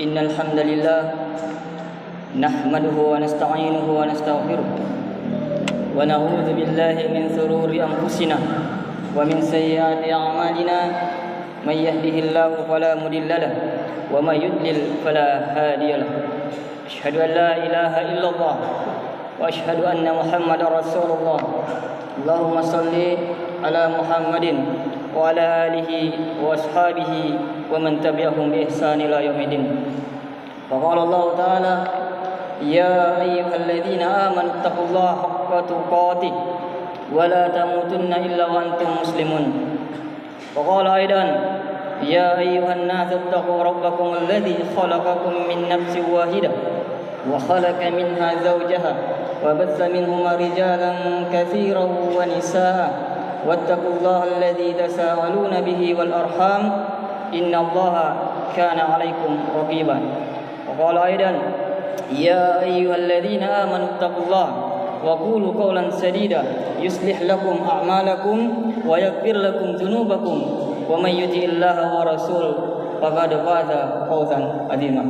Innal hamdalillah nahmaduhu wa nasta'inuhu wa nastaghfiruh wa na'udzu billahi min shururi anfusina wa min sayyiati a'malina may yahdihillahu fala mudilla lahu wa may yudlil fala hadiya lahu. Asyhadu an la ilaha illallah wa asyhadu anna Muhammadar Rasulullah. Allahumma shalli ala Muhammadin wa ala alihi wa ashabihi wa man tabi'ahum bi ihsan ila yaumil. Wa qala Allah ta'ala ya ayyuhalladzina amanu taqullaha haqqa tuqatih wa la tamutunna illa wa antum muslimun. Wa qala aidan ya ayyuhan nasu taqu rabbakum alladzi khalaqakum min nafsin wahidah wa khalaqa minha zawjaha wa batha minhuma rijalan katsiran wa nisaa wattaqullaha alladzi tasaaluna bihi wal arham innallaha kana 'alaikum raqiba. Wa qala aidan ya ayyuhalladzina amanu taqullaha wa qulu qawlan sadida yuslih lakum a'malakum wa yaghfir lakum dhunubakum wa may yuti'illaha wa rasulahu faqad faza fawzan 'azima.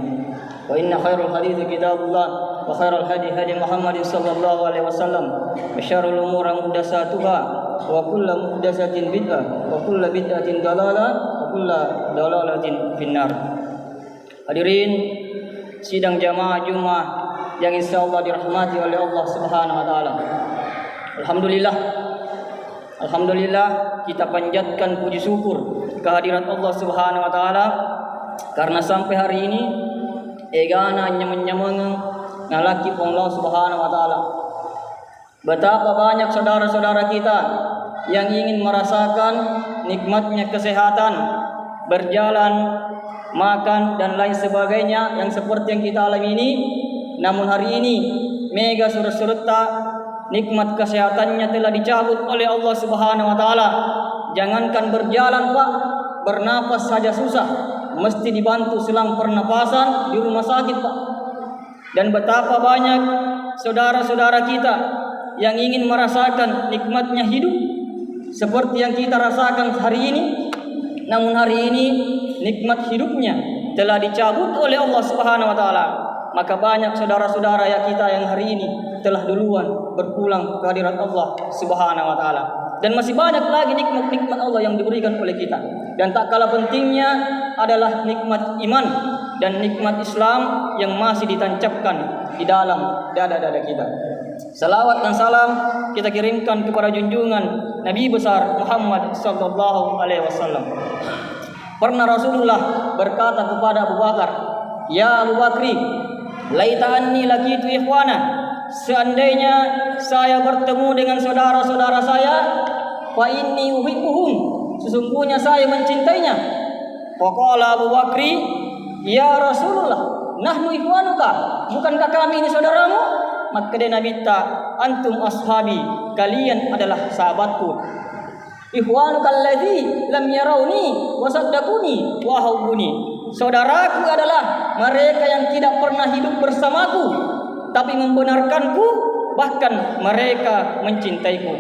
Wa inna khairal hadithi kitabullah wa khairal hadi hadi Muhammadin sallallahu alaihi wasallam wa syarrul umuri muhdatsatuha wa kullu muhdatsatin bid'ah wa kullu bid'atin dalalah wa kullu dalalatin finnar. Hadirin sidang jamaah Jumat yang insyaallah dirahmati oleh Allah Subhanahu wa taala. Alhamdulillah kita panjatkan puji syukur kehadirat Allah Subhanahu wa taala karena sampai hari ini egana nyameng-nyameng ngalaki Allah Subhanahu wa taala. Betapa banyak saudara-saudara kita yang ingin merasakan nikmatnya kesehatan, berjalan, makan dan lain sebagainya yang seperti yang kita alami ini. Namun hari ini mega surut-surutta nikmat kesehatannya telah dicabut oleh Allah Subhanahu wa taala. Jangankan berjalan, Pak, bernapas saja susah, mesti dibantu selang pernapasan di rumah sakit, Pak. Dan betapa banyak saudara-saudara kita yang ingin merasakan nikmatnya hidup seperti yang kita rasakan hari ini. Namun hari ini nikmat hidupnya telah dicabut oleh Allah Subhanahu wa taala. Maka banyak saudara-saudara kita yang hari ini telah duluan berpulang ke hadirat Allah Subhanahu wa taala. Dan masih banyak lagi nikmat-nikmat Allah yang diberikan oleh kita. Dan tak kalah pentingnya adalah nikmat iman dan nikmat Islam yang masih ditancapkan di dalam dada-dada kita. Salawat dan salam kita kirimkan kepada junjungan Nabi besar Muhammad sallallahu alaihi wasallam. Pernah Rasulullah berkata kepada Abu Bakar, "Ya Abu Bakri, laita anni laqitu ikhwana." Seandainya saya bertemu dengan saudara-saudara saya, fa inni uhibbuhum, sesungguhnya saya mencintainya. Faqala Abu Bakri, "Ya Rasulullah, nahnu ikhwanuka, bukankah kami ini saudaramu?" Maka dia Nabi antum ashabi, kalian adalah sahabatku. Ikhwanuka alladzi lam yarawni wa saddaquni wa habbuni. Saudaraku adalah mereka yang tidak pernah hidup bersamaku tapi membenarkanku, bahkan mereka mencintaiku.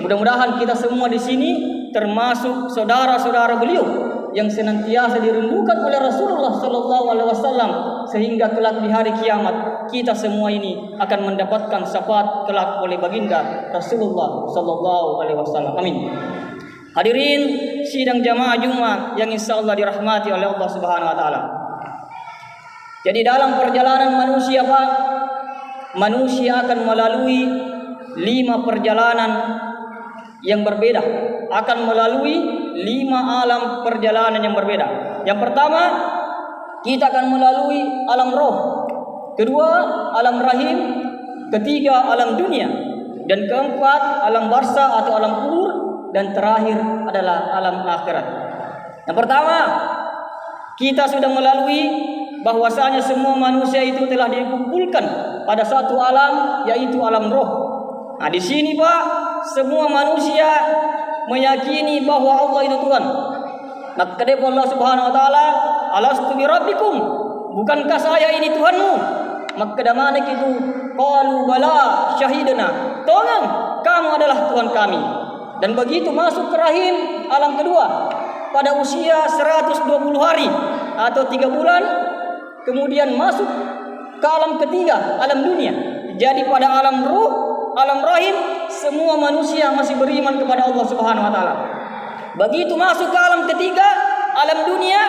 Mudah-mudahan kita semua di sini termasuk saudara-saudara beliau yang senantiasa dirindukan oleh Rasulullah sallallahu alaihi wasallam sehingga kelak di hari kiamat kita semua ini akan mendapatkan syafaat kelak oleh baginda Rasulullah sallallahu alaihi wasallam. Amin. Hadirin sidang jamaah Jumat yang insyaallah dirahmati oleh Allah Subhanahu wa taala. Jadi dalam perjalanan manusia, Pak, manusia akan melalui 5 perjalanan yang berbeda, akan melalui 5 alam perjalanan yang berbeda. Yang pertama, kita akan melalui alam roh. Kedua, alam rahim. Ketiga, alam dunia. Dan keempat, alam barzakh atau alam kubur. Dan terakhir adalah alam akhirat. Yang pertama, kita sudah melalui bahwasanya semua manusia itu telah dikumpulkan pada satu alam, yaitu alam roh. Nah, di sini, Pak, semua manusia meyakini bahwa Allah itu Tuhan. Maka dia Allah Subhanahu wa taala, "Alastu bi rabbikum?" Bukankah saya ini Tuhanmu? Maka damanik itu qalu bala syahidna. Tuhan, kamu adalah Tuhan kami. Dan begitu masuk ke rahim alam kedua pada usia 120 hari. atau 3 bulan, kemudian masuk ke alam ketiga, alam dunia. Jadi pada alam ruh, alam rahim, semua manusia masih beriman kepada Allah Subhanahu wa taala. Begitu masuk ke alam ketiga, alam dunia,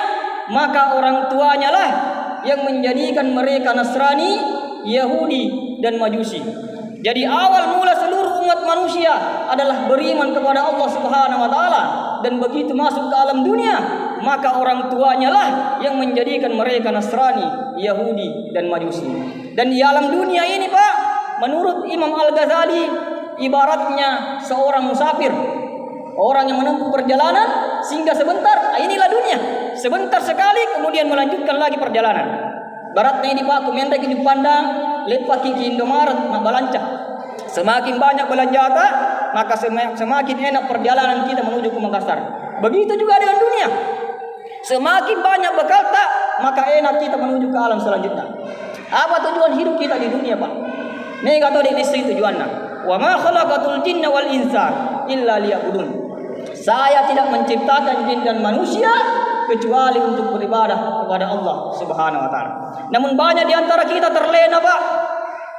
maka orang tuanya lah yang menjadikan mereka Nasrani, Yahudi, dan Majusi. Jadi awal mula seluruh umat manusia adalah beriman kepada Allah Subhanahu wa taala, dan begitu masuk ke alam dunia, maka orang tuanya lah yang menjadikan mereka Nasrani, Yahudi, dan Majusi. Dan di alam dunia ini, Pak, menurut Imam Al-Ghazali, ibaratnya seorang musafir, orang yang menempuh perjalanan sehingga sebentar, inilah dunia. Sebentar sekali kemudian melanjutkan lagi perjalanan. Baratnya ini, Pak, kumendek di pandang, lepak kiki Indomaret, nak balancah. Semakin banyak belanja, maka semakin enak perjalanan kita menuju ke Makassar. Begitu juga dengan dunia. Semakin banyak bekal tak, maka enak kita menuju ke alam selanjutnya. Apa tujuan hidup kita di dunia, Pak? Nih kata di sini tujuannya. Wa ma khalaqatul jinna wal insa illa liya'budun. Saya tidak menciptakan jin dan manusia kecuali untuk beribadah kepada Allah Subhanahu wa taala. Namun banyak di antara kita terlena, Pak.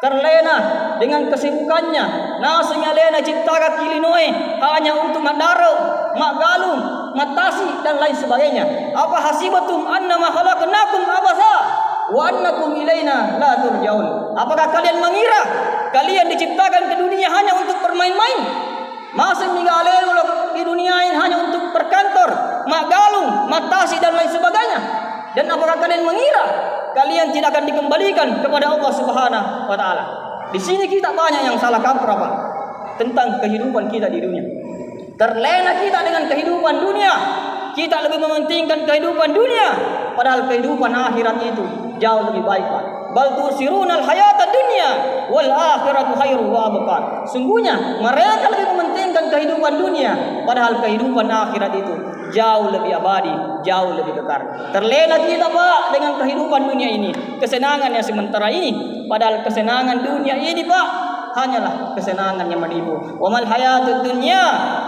Terlena dengan kesibukannya. Nasinya lena ciptakan kilinoe hanya untuk madaro, magalung, matasi dan lain sebagainya. Apa hasibatum annama khalaqnakum abasa wa annakum ilaina la turjaun. Apakah kalian mengira kalian diciptakan ke dunia hanya untuk bermain-main? Masih menggaleng di dunia ini hanya untuk berkantor, magalung, matasi dan lain sebagainya. Dan apakah kalian mengira kalian tidak akan dikembalikan kepada Allah Subhanahu wa taala? Di sini kita banyak yang salah kaprah, Pak, tentang kehidupan kita di dunia. Terlena kita dengan kehidupan dunia. Kita lebih mementingkan kehidupan dunia, padahal kehidupan akhirat itu jauh lebih baik, Pak. Bal tusirunal hayatad dunya wal akhiratu khairu wa abqa. Sungguhnya mereka lebih mementingkan kehidupan dunia, padahal kehidupan akhirat itu jauh lebih abadi, jauh lebih kekal. Terlena kita, Pak, dengan kehidupan dunia ini, kesenangan yang sementara ini, padahal kesenangan dunia ini, Pak, hanyalah kesenangan yang menipu. Wa mal hayatud dunya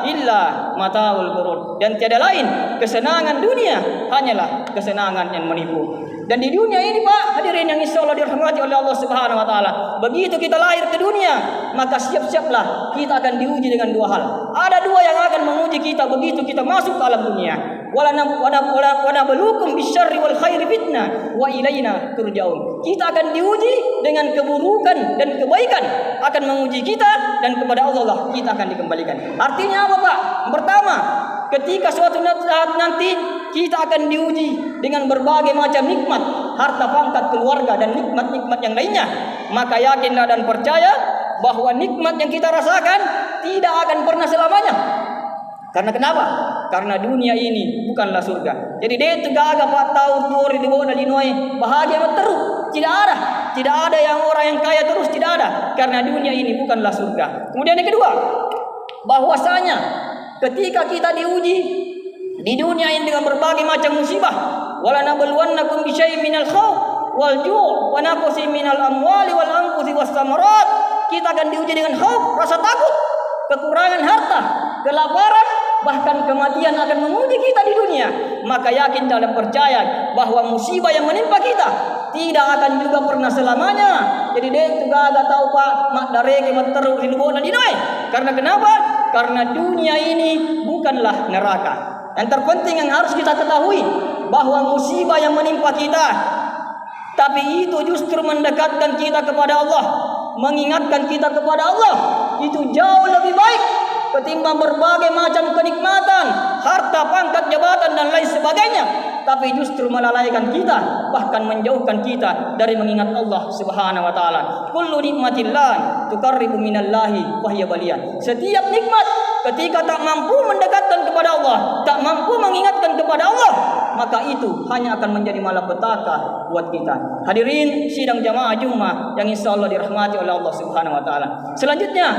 illa mataul ghurur. Dan tiada lain kesenangan dunia hanyalah kesenangan yang menipu. Dan di dunia ini, Pak, hadirin yang insyaallah dirahmati oleh Allah Subhanahu wa taala, begitu kita lahir ke dunia, maka siap-siaplah kita akan diuji dengan 2 hal. Ada 2 yang akan menguji kita begitu kita masuk ke alam dunia. Wala nabluukum bisyarri wal khairi fitnah wa ilaina turja'un. Kita akan diuji dengan keburukan dan kebaikan, akan menguji kita, dan kepada Allah lah kita akan dikembalikan. Artinya apa, Pak? Pertama, ketika suatu saat nanti kita akan diuji dengan berbagai macam nikmat, harta pangkat, keluarga, dan nikmat-nikmat yang lainnya, maka yakinlah dan percaya bahwa nikmat yang kita rasakan tidak akan pernah selamanya. Karena kenapa? Karena dunia ini bukanlah surga. Jadi dia tegak Pak tahu tuh di bawah Illinois bahagia terus. Tidak ada yang orang yang kaya terus, tidak ada. Karena dunia ini bukanlah surga. Kemudian yang kedua, bahwasanya ketika kita diuji di dunia ini dengan berbagai macam musibah, wala nabluwannakum bisyai'in minal khauf wal ju' wa naqsin minal amwali wal anfusi was samarat. Kita akan diuji dengan khauf, rasa takut, kekurangan harta, kelaparan, bahkan kematian akan menguji kita di dunia. Maka yakin dalam percaya bahwa musibah yang menimpa kita tidak akan juga pernah selamanya. Jadi dia juga agak tahu, Pak, mak dareke mat terus di luar dan dinoi. Karena kenapa? Karena dunia ini bukanlah neraka. Yang terpenting yang harus kita ketahui bahwa musibah yang menimpa kita, tapi itu justru mendekatkan kita kepada Allah, mengingatkan kita kepada Allah. Itu jauh lebih baik ketimbang berbagai macam kenikmatan, harta, pangkat, jabatan, dan lain sebagainya. Tapi justru melalaikan kita, bahkan menjauhkan kita dari mengingat Allah Subhanahu wa taala. Kullu nikmatillah tuqarribu minallahi wa hiya baliyan. Setiap nikmat ketika tak mampu mendekatkan kepada Allah, tak mampu mengingatkan kepada Allah, maka itu hanya akan menjadi malapetaka buat kita. Hadirin sidang jamaah Jumat yang insyaallah dirahmati oleh Allah Subhanahu wa taala. Selanjutnya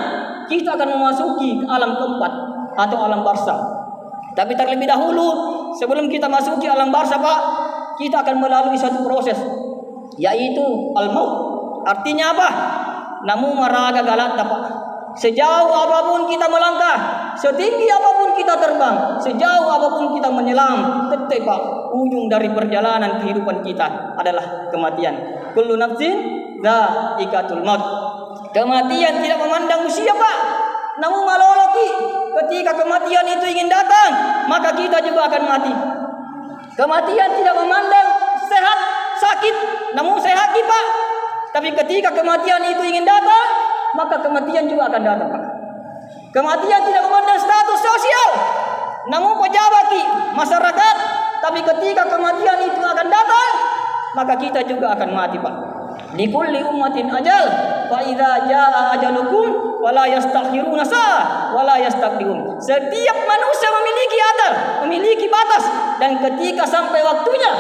kita akan memasuki alam keempat atau alam barzakh. Tapi terlebih dahulu sebelum kita masuki alam barzakh, Pak, kita akan melalui satu proses, yaitu al-maut. Artinya apa? Namu maraga galat, Pak. Sejauh apapun kita melangkah, setinggi apapun kita terbang, sejauh apapun kita menyelam, tetap, Pak, ujung dari perjalanan kehidupan kita adalah kematian. Kullu nafsin dha'iqatul maut. Kematian tidak memandang usia, Pak. Namun maloloki, ketika kematian itu ingin datang, maka kita juga akan mati. Kematian tidak memandang sehat, sakit, namun sehat, Pak. Tapi ketika kematian itu ingin datang, maka kematian juga akan datang, Pak. Kematian tidak memandang status sosial, namun pejabat masyarakat. Tapi ketika kematian itu akan datang, maka kita juga akan mati, Pak. Likulli ummatin ajal, fa idza jaa ajalukum wala yastakhiruna sa'ah wala yastaqdimun. Setiap manusia memiliki ajal, memiliki batas, dan ketika sampai waktunya,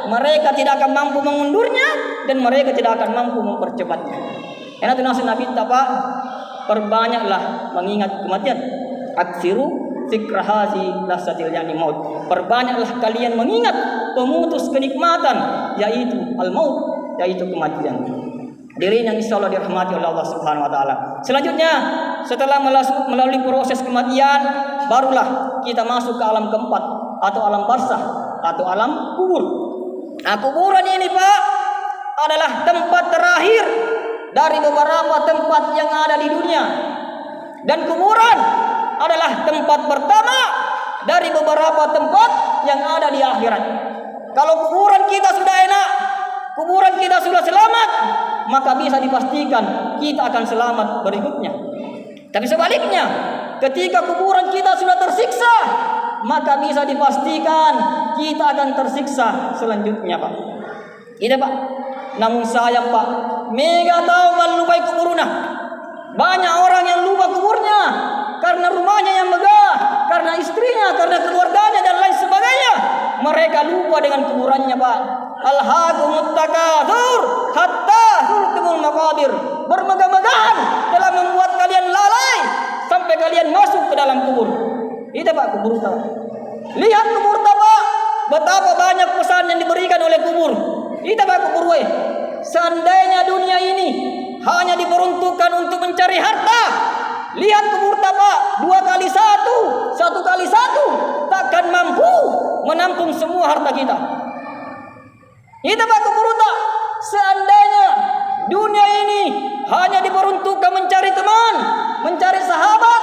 mereka tidak akan mampu mengundurnya dan mereka tidak akan mampu mempercepatnya. Karena itu nasihat Nabi kita, Pak, perbanyaklah mengingat kematian. Aksiru fikrahazi lasatil yani maut. Perbanyaklah kalian mengingat pemutus kenikmatan, yaitu al-maut, yaitu kematian. Hadirin yang insyaallah dirahmati oleh Allah Subhanahu wa taala. Selanjutnya, setelah melalui proses kematian, barulah kita masuk ke alam keempat, atau alam barzakh, atau alam kubur. Nah, kuburan ini, Pak, adalah tempat terakhir dari beberapa tempat yang ada di dunia. Dan kuburan adalah tempat pertama dari beberapa tempat yang ada di akhirat. Kalau kuburan kita sudah enak, kuburan kita sudah selamat, maka bisa dipastikan kita akan selamat berikutnya. Tapi sebaliknya, ketika kuburan kita sudah tersiksa, maka bisa dipastikan kita akan tersiksa selanjutnya, Pak. Ini, Pak. Namun sayang, Pak, mega tahu melupai kuburnya. Banyak orang yang lupa kuburnya karena rumahnya yang megah, karena istrinya, karena keluarganya dan lain sebagainya. Mereka lupa dengan kuburannya, Pak. Alhaakumut takatsur hatta zurtumul maqabir. Bermegah-megahan telah membuat kalian lalai sampai kalian masuk ke dalam kubur. Itu, Pak, kubur tahu. Lihat kubur tahu, Pak. Betapa banyak pesan yang diberikan oleh kubur. Itu, Pak, kubur we. Seandainya dunia ini hanya diperuntukkan untuk mencari harta, lihat kubur tahu, Pak. 2 kali 1, 1 kali 1, takkan mampu menampung semua harta kita. Itu, Pak, kubur tahu. Seandainya dunia ini hanya diperuntukkan mencari teman, mencari sahabat,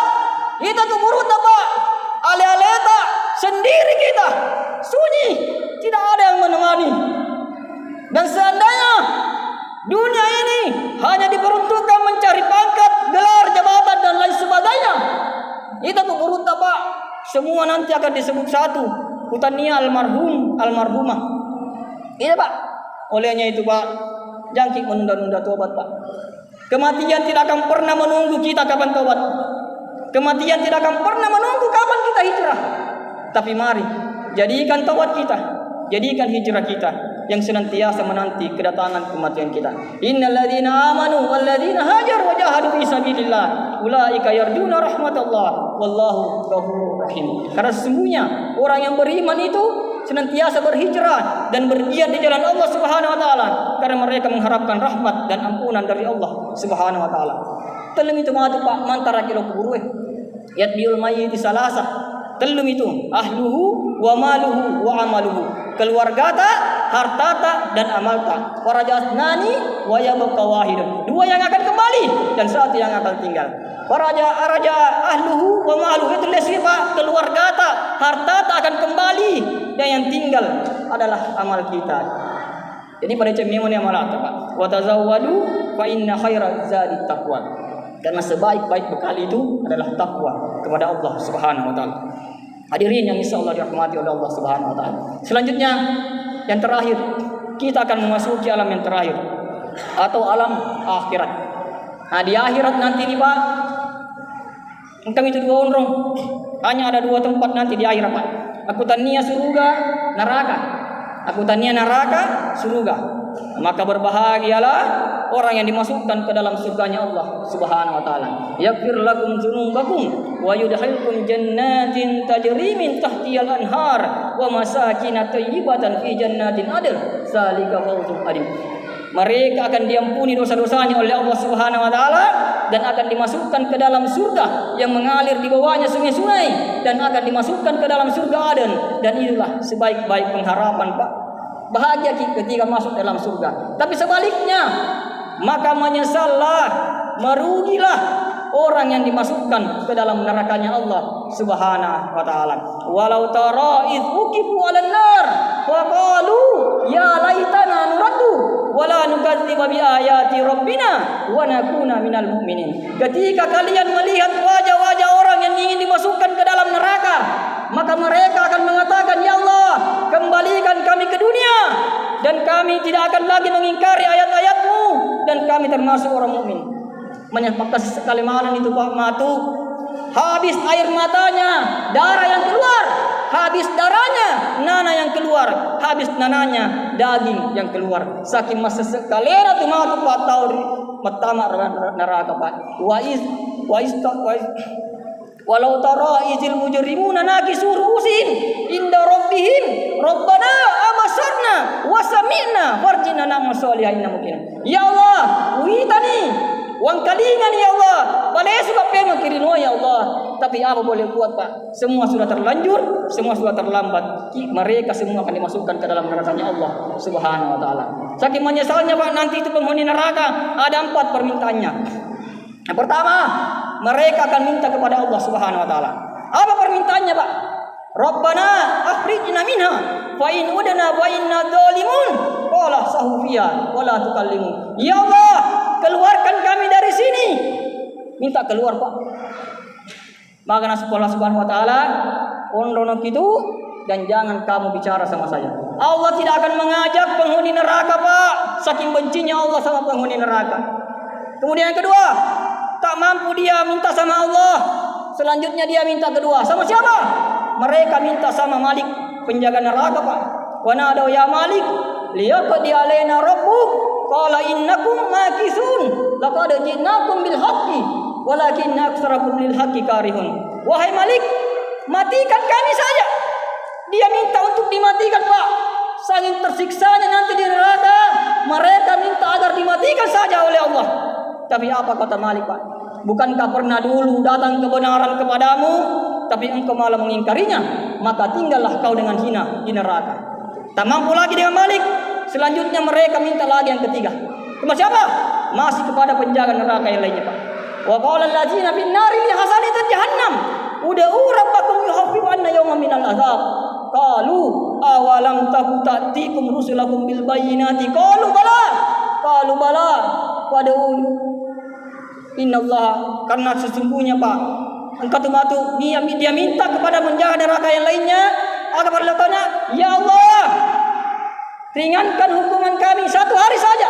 itu kubur tahu, Pak. Ale-aleta sendiri kita, sunyi, tidak ada yang menemani. Dan seandainya dunia ini hanya diperuntukkan mencari pangkat, gelar, jabatan dan lain sebagainya, itu kubur tahu, Pak. Semua nanti akan disebut satu, Kutania almarhum, almarhumah. Iya, Pak. Olehnya itu, Pak, jangan menunda-nunda tobat, Pak. Kematian tidak akan pernah menunggu kita kapan tobat. Kematian tidak akan pernah menunggu kapan kita hijrah. Tapi mari jadikan tobat kita, jadikan hijrah kita yang senantiasa menanti kedatangan kematian kita. Innal ladzina amanu wal ladzina hajaru wa jahadu fi sabilillah ulaika yarjuna rahmatallah wallahu ghafurur rahim. Karena sesungguhnya orang yang beriman itu senantiasa berhijrah dan berjihad di jalan Allah Subhanahu wa taala karena mereka mengharapkan rahmat dan ampunan dari Allah Subhanahu wa taala. Telum itu matu, Pak, mantara kilo kubur we. Yatbiul mayyit salasa. Telum itu ahluhu wa maluhu wa amaluhu. Keluargata, hartata dan amalta. Farajatnani wa yabqa wahidun. 2 yang akan kembali dan 1 yang akan tinggal. Araja ahluhu wa maluhu, itu lesifah keluargata, hartata akan kembali dan yang tinggal adalah amal kita. Jadi pada cemimon yang malata, Pak. Wa tazawwadu fa inna khairaz zadi taqwa. Karena sebaik-baik bekal itu adalah takwa kepada Allah Subhanahu wa taala. Hadirin yang insyaallah dirahmati oleh Allah Subhanahu wa taala. Selanjutnya yang terakhir, kita akan memasuki alam yang terakhir atau alam akhirat. Nah, di akhirat nanti nih, Pak, engkau itu 2 ondrong. Hanya ada 2 tempat nanti di akhirat, Pak. Aku tania surga, neraka. Aku tania neraka, surga. Maka berbahagialah orang yang dimasukkan ke dalam surganya Allah Subhanahu wa taala. Yaghfir lakum dzunubakum wa yudkhilkum jannatin tajri min tahtihal anhar wa masakin thayyibatan fi jannatin adn. Zalika fawzul adim. Mereka akan diampuni dosa-dosanya oleh Allah Subhanahu wa taala dan akan dimasukkan ke dalam surga yang mengalir di bawahnya sungai-sungai dan akan dimasukkan ke dalam surga Aden. Dan inilah sebaik-baik pengharapan, Pak. Bahagia ketika masuk dalam surga. Tapi sebaliknya, maka menyesallah, merugilah orang yang dimasukkan ke dalam nerakanya Allah Subhanahu wa taala. Walau tara id uqifu 'alan nar wa qalu ya laitana nuraddu wala nukadziba bi ayati rabbina wa nakuna minal mu'minin. Ketika kalian melihat wajah-wajah orang yang ingin dimasukkan ke dalam neraka, maka mereka akan mengatakan, "Ya Allah, kembalikan kami ke dunia dan kami tidak akan lagi mengingkari ayat-ayat-Mu dan kami termasuk orang mukmin." Menyebabkan sekali malam itu Pak Matu, habis air matanya, darah yang keluar, habis darahnya, nanah yang keluar, habis nananya, daging yang keluar. Saking masa sekalian itu Matu Pak tahu pertama neraka Pak. Walau tara izil mujrimuna nakisu ru'usihim inda rabbihim rabbana abasarna wa sami'na farjina na'mal sholihin mungkin. Ya Allah, uitani wang kalingan ya Allah, balesu kapema kirino ya Allah. Tapi apa boleh buat Pak? Semua sudah terlanjur, semua sudah terlambat. Mereka semua akan dimasukkan ke dalam nerakanya Allah Subhanahu wa taala. Saking menyesalnya Pak, nanti itu penghuni neraka ada 4 permintaannya. Yang pertama, mereka akan minta kepada Allah Subhanahu wa taala. Apa permintaannya, Pak? Rabbana akhrijna minha fa in udna wa inna dzalimun qala sahufiya wala tukallimu. Ya Allah, keluarkan kami dari sini. Minta keluar, Pak. Maka Allah Subhanahu wa taala ondono itu dan jangan kamu bicara sama saya. Allah tidak akan mengajak penghuni neraka, Pak. Saking bencinya Allah sama penghuni neraka. Kemudian yang kedua, tak mampu dia minta sama Allah. Selanjutnya dia minta kedua. Sama siapa? Mereka minta sama Malik, penjaga neraka, Pak. Wa nadaw ya Malik liyaqdi alaina rabbuk qala innakum makisun laqad ji'nakum bil haqqi walakinna aktsarakum lil haqqi karihun. Wahai Malik, matikan kami saja. Dia minta untuk dimatikan, Pak. Saking tersiksanya nanti di neraka, mereka minta agar dimatikan saja oleh Allah. Tapi apa kata Malik, Pak? Bukankah pernah dulu datang kebenaran kepadamu, tapi engkau malah mengingkarinya? Maka tinggallah kau dengan hina di neraka. Tak mampu lagi dengan Malik. Selanjutnya mereka minta lagi yang ketiga. Cuma siapa? Masih kepada penjaga neraka yang lainnya, Pak. Wa qala allazina fin nari li hasanati jahannam ud'u rabbakum yukhaffifu 'anna yawman minal azab. Qalu awalam taku ta'tikum rusulakum bil bayyinati qalu bala. Qalu bala. Wad'u innallaha, karena sesungguhnya Pak, engkau tuh dia minta kepada penjaga neraka yang lainnya agar berkata, ya Allah, ringankan hukuman kami 1 hari saja.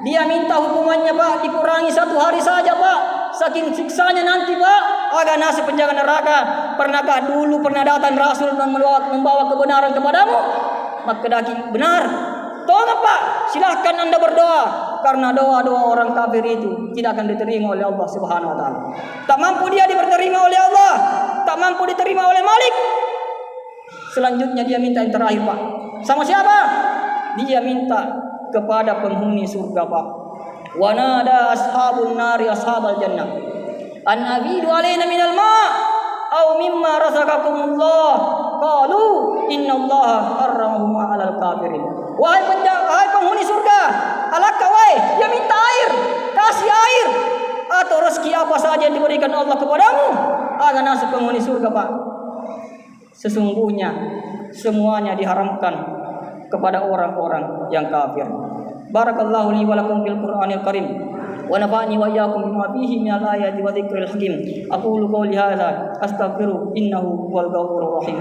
Dia minta hukumannya, Pak, dikurangi 1 hari saja, Pak. Saking siksanya nanti, Pak, agar nasib penjaga neraka. Pernahkah dulu datang Rasul dan membawa kebenaran kepadamu? Maka daging benar. Tolong, Pak, silahkan Anda berdoa. Karena doa-doa orang kafir itu tidak akan diterima oleh Allah Subhanahu wa taala. Tak mampu dia diterima oleh Allah, tak mampu diterima oleh Malik. Selanjutnya dia minta yang terakhir, Pak. Sama siapa? Dia minta kepada penghuni surga, Pak. Wa nada ashabun nari ashabal jannah an abidu alaina minal ma' aw mimma razaqakumullah qalu innallaha harramahu 'alal kafirin. Wahai penghuni surga, alakah wahai dia minta air, kasih air atau rezeki apa saja yang diberikan Allah kepadamu agar nasib penghuni surga, Pak. Sesungguhnya semuanya diharamkan kepada orang-orang yang kafir. Barakallahu li wa lakum fil Qur'anil Karim wa nafa'ani wa iyyakum bima fihi minal ayati wa dzikril hakim. Aqulu qouli hadza astaghfiru innahu huwal ghafurur rahim.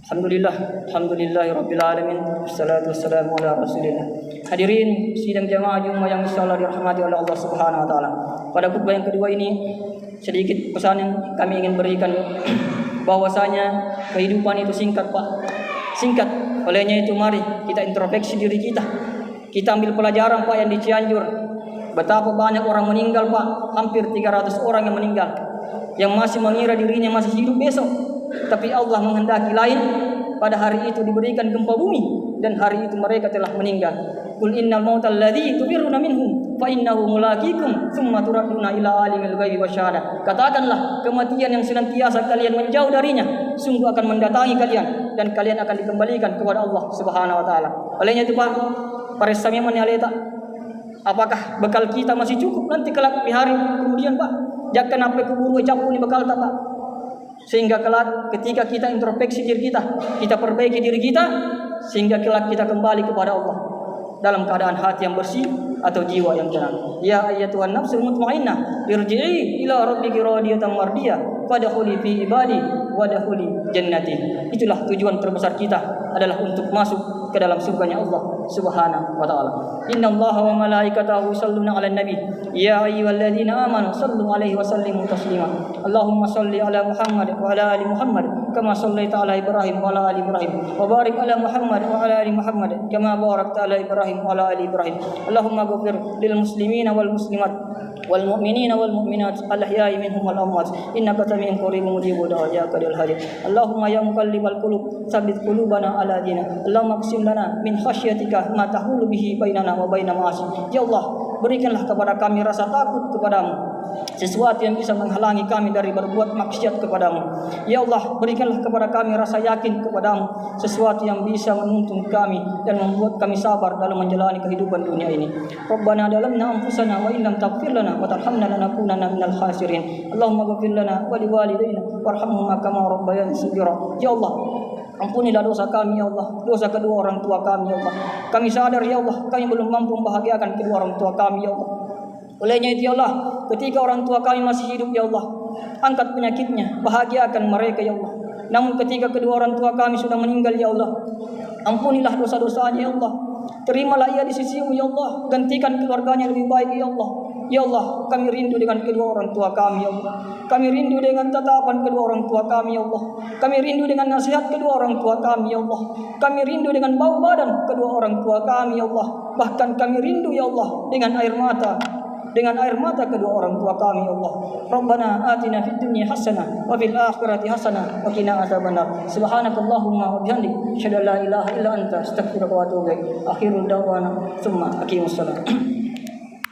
Alhamdulillahirabbil alamin. Wassalatu wassalamu ala Rasulillah. Hadirin sidang jamaah Jumat yang insyaallah dirahmati oleh Allah Subhanahu wa taala. Pada khutbah yang kedua ini sedikit pesan yang kami ingin berikan bahwasanya kehidupan itu singkat, Pak. Singkat. Olehnya itu mari kita introspeksi diri kita. Kita ambil pelajaran, Pak, yang di Cianjur. Betapa banyak orang meninggal, Pak. Hampir 300 orang yang meninggal. yang masih mengira dirinya masih hidup besok, tapi Allah menghendaki lain. Pada hari itu diberikan gempa bumi dan hari itu mereka telah meninggal. Qul innal mautal ladzi tubiruna minhum fa innahu mulaqikum tsumma turaduna ila alimil ghaibi wasyahadah. Katakanlah, kematian yang senantiasa kalian menjauh darinya sungguh akan mendatangi kalian dan kalian akan dikembalikan kepada Allah Subhanahu wa taala. Olehnya itu Pak, para samiman aleta, apakah bekal kita masih cukup nanti kelak di hari kemudian Pak? Jangan sampai kubur capung ni bekal tak Pak. Sehingga kelak ketika kita introspeksi diri kita perbaiki diri kita, sehingga kelak kita kembali kepada Allah dalam keadaan hati yang bersih atau jiwa yang tenang. Ya ayyatuhan nafsul mutmainnah, irji'i ila rabbiki radiyatan mardiyah, fadkhuli fi ibadi wadkhuli jannati. Itulah tujuan terbesar kita, adalah untuk masuk ke dalam surganya Allah Subhanahu wa taala. Innallaha wa malaikatahu yusholluna 'alan nabi, ya ayyuhalladzina amanu shallu 'alaihi wa sallimu taslima. Allahumma shalli 'ala Muhammad wa 'ala ali Muhammad kama shallaita 'ala Ibrahim wa 'ala ali Ibrahim wa barik 'ala Muhammad wa 'ala ali Muhammad kama barakta 'ala Ibrahim wa 'ala ali Ibrahim. Allahumma ighfir lil muslimina wal muslimat wal mu'minina wal mu'minat al ahya'i minhum wal amwat innaka sami'un qaribun mujibud da'wat ya hadi. Allahumma ya muqallibal qulub tsabbit qulubana ala dinik. Allahumma qsim lana min khasyatika ma tahulu bihi bainana wa baina ma'asi. Ya Allah, berikanlah kepada kami rasa takut kepadamu, sesuatu yang bisa menghalangi kami dari berbuat maksiat kepadamu. Ya Allah, berikanlah kepada kami rasa yakin kepadamu, sesuatu yang bisa menuntun kami dan membuat kami sabar dalam menjalani kehidupan dunia ini. Rabbana dalamna anfusana wa illam taghfir lana wa tarhamna lanakunanna minal khasirin. Allahumma ighfir lana wa liwalidayna warhamhuma kama rabbayana shaghira. Ya Allah, ampunilah dosa kami ya Allah, dosa kedua orang tua kami ya Allah. Kami sadar ya Allah, kami belum mampu membahagiakan kedua orang tua kami ya Allah. Olehnya itu ya Allah, ketika orang tua kami masih hidup ya Allah, angkat penyakitnya, bahagiakan mereka ya Allah. Namun ketika kedua orang tua kami sudah meninggal ya Allah, ampunilah dosa-dosanya ya Allah. Terimalah ia di sisi-Mu ya Allah, gantikan keluarganya lebih baik ya Allah. Ya Allah, kami rindu dengan kedua orang tua kami ya Allah. Kami rindu dengan tatapan kedua orang tua kami ya Allah. Kami rindu dengan nasihat kedua orang tua kami ya Allah. Kami rindu dengan bau badan kedua orang tua kami ya Allah. Bahkan kami rindu ya Allah dengan air mata kedua orang tua kami ya Allah. Rabbana atina fid dunya hasanah wa fil akhirati hasanah wa qina adzabannar. Subhanakallahumma wa bihamdik, asyhadu an la ilaha illa anta, astaghfiruka wa atubu ilaik. Akhirul da'wana tsumma aqimussalam.